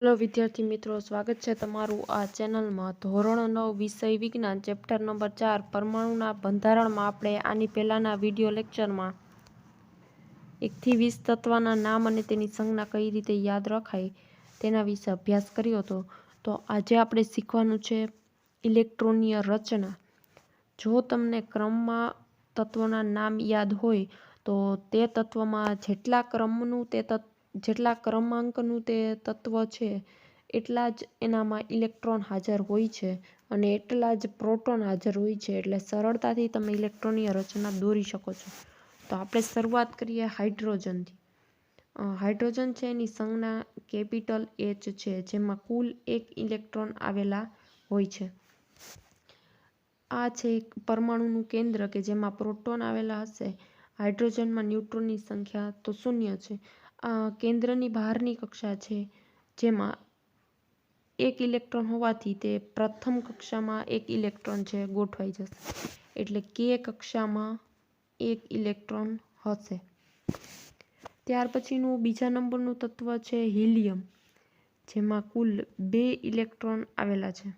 Hello વિદ્યાર્થી મિત્રો, સ્વાગત છે તમારું આ ચેનલમાં. ધોરણ 9 વિષય વિજ્ઞાન ચેપ્ટર નંબર 4 પરમાણુના બંધારણમાં આપણે આની પહેલાના વિડીયો લેક્ચરમાં 1 થી 20 તત્વના નામ અને તેની સંજ્ઞા કઈ રીતે યાદ રખાય તેના વિશે અભ્યાસ કર્યો હતો. તો આજે આપણે શીખવાનું છે ઇલેક્ટ્રોનીય રચના. જો તમને ક્રમમાં તત્વોના નામ યાદ હોય તો તે તત્વમાં જેટલા ક્રમાંકનું તે તત્વ છે એટલા જ એનામાં ઇલેક્ટ્રોન હાજર હોય છે અને એટલા જ પ્રોટોન હાજર હોય છે. એટલે સરળતાથી તમે ઇલેક્ટ્રોનીય રચના દોરી શકો છો. તો આપણે શરૂઆત કરીએ હાઇડ્રોજનથી. હાઇડ્રોજન છે એની સંજ્ઞા કેપિટલ H છે, જેમાં કુલ 1 ઇલેક્ટ્રોન આવેલા હોય છે. આ છે એક પરમાણુનું કેન્દ્ર કે જેમાં પ્રોટોન આવેલા હશે. હાઇડ્રોજનમાં ન્યુટ્રોનની સંખ્યા તો 0 છે. આ કેન્દ્રની બહારની કક્ષા છે જેમાં 1 ઇલેક્ટ્રોન હોવાથી તે પ્રથમ કક્ષામાં 1 ઇલેક્ટ્રોન છે ગોઠવાઈ જશે. એટલે K કક્ષામાં 1 ઇલેક્ટ્રોન હશે. ત્યાર પછીનું બીજા નંબરનું તત્વ છે હિલિયમ, જેમાં કુલ 2 ઇલેક્ટ્રોન આવેલા છે.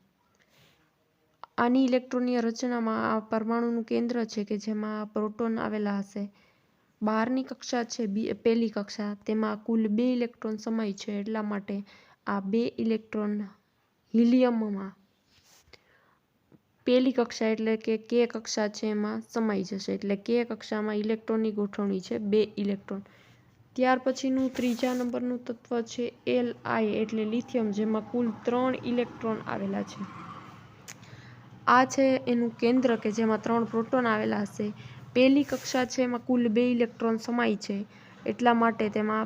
આની ઇલેક્ટ્રોનીય રચનામાં આ પરમાણુનું કેન્દ્ર છે કે જેમાં પ્રોટોન આવેલા હશે. બહારની કક્ષા છે પહેલી કક્ષા, તેમાં કુલ 2 ઇલેક્ટ્રોન સમાય છે. એટલા માટે આ 2 ઇલેક્ટ્રોન હિલિયમમાં પહેલી કક્ષા એટલે કે K કક્ષા છે એમાં સમાઈ જશે. એટલે K કક્ષામાં ઇલેક્ટ્રોનની ગોઠવણી છે 2 ઇલેક્ટ્રોન. ત્યાર પછીનું ત્રીજા નંબરનું તત્વ છે Li એટલે લિથિયમ, જેમાં કુલ 3 ઇલેક્ટ્રોન આવેલા છે. આ છે એનું કેન્દ્ર કે જેમાં 3 પ્રોટોન આવેલા હશે. પહેલી કક્ષા છે એમાં કુલ 2 ઇલેક્ટ્રોન સમાય છે. એટલા માટે તેમાં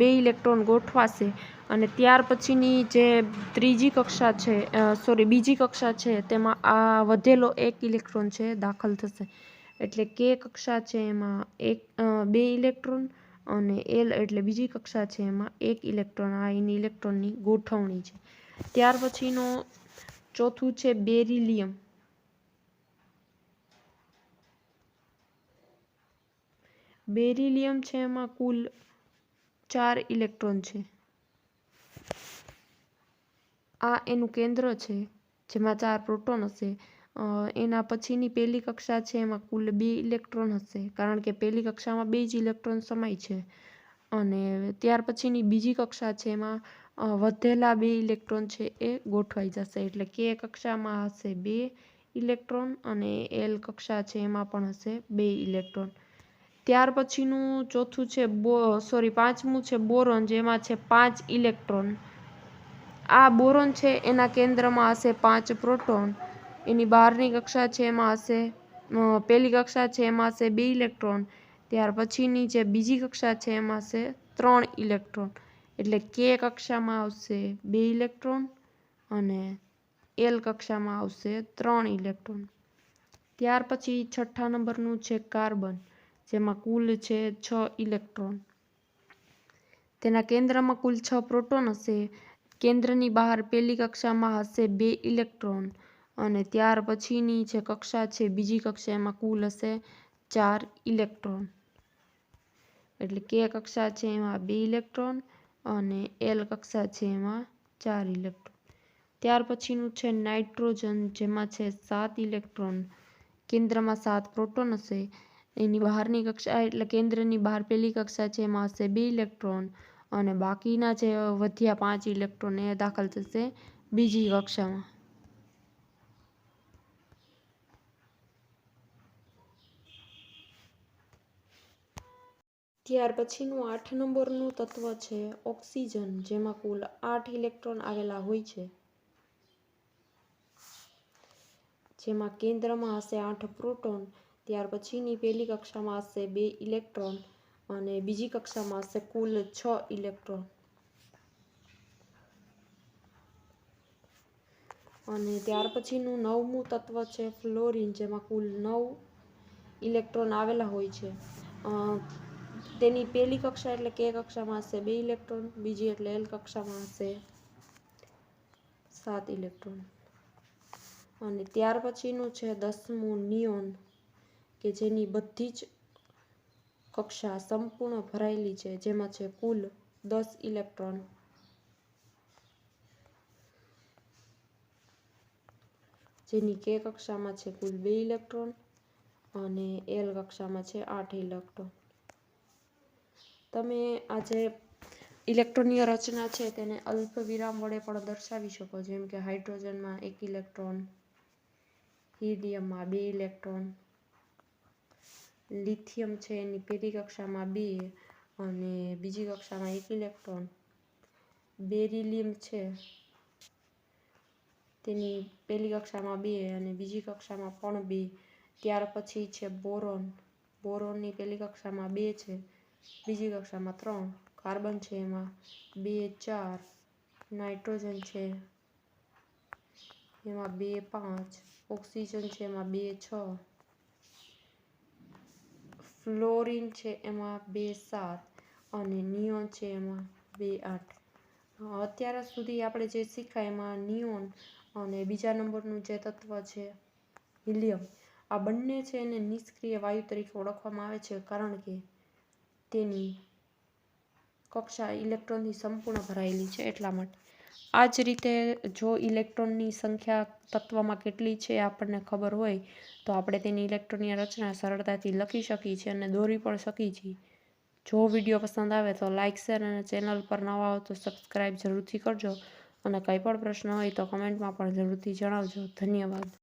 2 ઇલેક્ટ્રોન ગોઠવાશે અને ત્યાર પછીની જે બીજી કક્ષા છે તેમાં આ વધેલો 1 ઇલેક્ટ્રોન છે દાખલ થશે. એટલે K કક્ષા છે એમાં 2 ઇલેક્ટ્રોન અને L એટલે બીજી કક્ષા છે એમાં 1 ઇલેક્ટ્રોન. આ એની ઇલેક્ટ્રોનની ગોઠવણી છે. ત્યાર પછીનો ચોથું છે બેરિલિયમ. બેરિલિયમ છે એમાં કુલ 4 ઇલેક્ટ્રોન છે. આ એનું કેન્દ્ર છે જેમાં 4 પ્રોટોન હશે. એના પછીની પહેલી કક્ષા છે એમાં કુલ 2 ઇલેક્ટ્રોન હશે, કારણ કે પહેલી કક્ષામાં 2 જ ઇલેક્ટ્રોન સમાય છે. અને ત્યાર પછીની બીજી કક્ષા છે એમાં વધેલા 2 ઇલેક્ટ્રોન છે એ ગોઠવાઈ જશે. એટલે K કક્ષામાં હશે 2 ઇલેક્ટ્રોન અને L કક્ષા છે એમાં પણ હશે 2 ઇલેક્ટ્રોન. ત્યાર પછીનું પાંચમું છે બોરોન, જેમાં છે 5 ઇલેક્ટ્રોન. આ બોરોન છે એના કેન્દ્રમાં હશે 5 પ્રોટોન. એની બહારની કક્ષા છે એમાં હશે પહેલી કક્ષા છે એમાં હશે 2 ઇલેક્ટ્રોન. ત્યાર પછીની જે બીજી કક્ષા છે એમાં હશે 3 ઇલેક્ટ્રોન. એટલે K કક્ષામાં આવશે 2 ઇલેક્ટ્રોન અને L કક્ષામાં આવશે 3 ઇલેક્ટ્રોન. ત્યાર પછી છઠ્ઠા નંબરનું છે કાર્બન, જેમાં કુલ છે 6 ઇલેક્ટ્રોન. તેના કેન્દ્રમાં કુલ 6 પ્રોટોન હશે. કેન્દ્રની બહાર પહેલી કક્ષામાં હશે 2 ઇલેક્ટ્રોન અને ત્યાર પછીની જે કક્ષા છે બીજી કક્ષા એમાં કુલ હશે 4 ઇલેક્ટ્રોન. એટલે K કક્ષા છે એમાં 2 ઇલેક્ટ્રોન અને L કક્ષા છે એમાં 4 ઇલેક્ટ્રોન. ત્યાર પછીનું છે નાઇટ્રોજન, જેમાં છે 7 ઇલેક્ટ્રોન. કેન્દ્રમાં 7 પ્રોટોન હશે. એની બહારની કક્ષા એટલે કેન્દ્રની બહાર પહેલી કક્ષા છે એમાં હશે 2 ઇલેક્ટ્રોન અને બાકીના જે વધ્યા 5 ઇલેક્ટ્રોન એ દાખલ થશે બીજી કક્ષામાં. ત્યાર પછીનું 8 નંબરનું તત્વ છે ઓક્સિજન, જેમાં કુલ 8 ઇલેક્ટ્રોન આવેલા હોય છે. જેમાં કેન્દ્રમાં હશે 8 પ્રોટોન. ત્યાર પછીની પહેલી કક્ષામાં હશે 2 ઇલેક્ટ્રોન અને બીજી કક્ષામાં હશે કુલ 6 ઇલેક્ટ્રોન. અને ત્યાર પછીનું 9મું તત્વ છે ફ્લોરિન, જેમાં કુલ 9 ઇલેક્ટ્રોન આવેલા હોય છે. તેની પહેલી કક્ષા એટલે K કક્ષામાં હશે 2 ઇલેક્ટ્રોન, બીજી એટલે L કક્ષામાં હશે 7 ઇલેક્ટ્રોન. અને ત્યાર પછીનું છે 10મું નિયોન, કે જેની બધી જ કક્ષા સંપૂર્ણ ભરાયેલી છે, જેમાં છે કુલ 10 ઇલેક્ટ્રોન. જેની કે કક્ષામાં છે કુલ 2 ઇલેક્ટ્રોન અને એલ કક્ષામાં છે 8 ઇલેક્ટ્રોન. તમે આ જે ઇલેક્ટ્રોનની રચના છે તેને અલ્પવિરામ વડે પણ દર્શાવી શકો, જેમ કે હાઇડ્રોજનમાં 1 ઇલેક્ટ્રોન, હિલિયમમાં 2 ઇલેક્ટ્રોન, લિથિયમ છે એની પહેલી કક્ષામાં 2 અને બીજી કક્ષામાં 1 ઇલેક્ટ્રોન, બેરિલિયમ છે તેની પહેલી કક્ષામાં 2 અને બીજી કક્ષામાં પણ 2. ત્યાર પછી છે બોરોન. બોરોનની પહેલી કક્ષામાં 2 છે, બીજી કક્ષામાં 3. કાર્બન છે એમાં 2 4, નાઇટ્રોજન છે એમાં 2 5, ઓક્સિજન છે એમાં 2 6, ફ્લોરિન છે એમાં 2 7 અને નિયોન છે એમાં 2 8. અત્યાર સુધી આપણે જે શીખ્યા એમાં નિયોન અને બીજા નંબરનું જે તત્વ છે હિલિયમ, આ બંને છે એને નિષ્ક્રિય વાયુ તરીકે ઓળખવામાં આવે છે, કારણ કે તેની કક્ષા ઇલેક્ટ્રોનથી સંપૂર્ણ ભરાયેલી છે એટલા માટે. આ જ રીતે જો ઇલેક્ટ્રોનની સંખ્યા તત્વમાં કેટલી છે આપણને ખબર હોય તો આપણે તેની ઇલેક્ટ્રોનની રચના સરળતાથી લખી શકીએ છીએ અને દોરી પણ શકીએ છીએ. જો વિડીયો પસંદ આવે તો લાઇક, શેર અને ચેનલ પર નવા હો તો સબસ્ક્રાઈબ જરૂરથી કરજો અને કંઈ પણ પ્રશ્ન હોય તો કમેન્ટમાં પણ જરૂરથી જણાવજો. ધન્યવાદ.